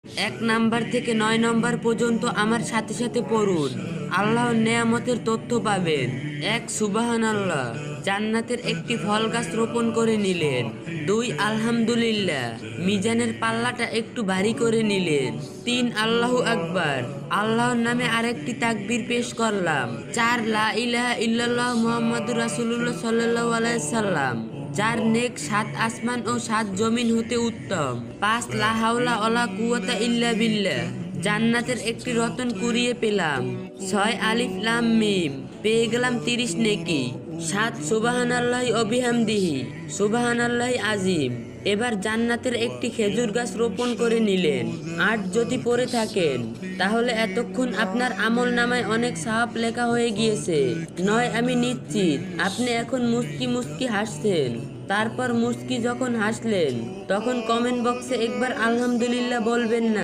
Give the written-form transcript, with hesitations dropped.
1 number থেকে 9 নম্বর পর্যন্ত আমার সাথে সাথে পড়ুন। আল্লাহর নেয়ামতের তথ্য পাবেন। 1 সুবহানাল্লাহ, জান্নাতের একটি ফল গাছ রোপণ করে নিলেন। 2 আলহামদুলিল্লাহ, মিজানের পাল্লাটা একটু ভারী করে নিলেন। 3 আল্লাহু আকবার, আল্লাহর নামে আরেকটি তাকবীর পেশ করলাম। 4 লা ইলাহা ইল্লাল্লাহ মুহাম্মাদুর রাসূলুল্লাহ সাল্লাল্লাহু আলাইহি সাল্লাম, যার নেক 7 আসমান ও 7 জমিন হতে উত্তম। 5 লা হাওলা ওয়ালা কুওয়াতা ইল্লা বিল্লাহ, জান্নাতের একটি রতন কুড়িয়ে পেলাম। 6 আলিফ লাম মিম, পেয়ে গেলাম 30 নেকি। 7 সুবহানাল্লাহি ওয়া বিহামদিহি, সুবহানাল্লাহি আজিম। এবার জান্নাতের একটি খেজুর গাছ রোপণ করে নিলেন। 8 যদি পড়ে থাকেন তাহলে এতক্ষণ আপনার আমল নামায় অনেক সওয়াব লেখা হয়ে গিয়েছে। 9 আমি নিশ্চিত আপনি এখন মুস্কি মুস্কি হাসছেন। তারপর মুস্কি যখন হাসলেন তখন কমেন্ট বক্সে একবার আলহামদুলিল্লাহ বলবেন না?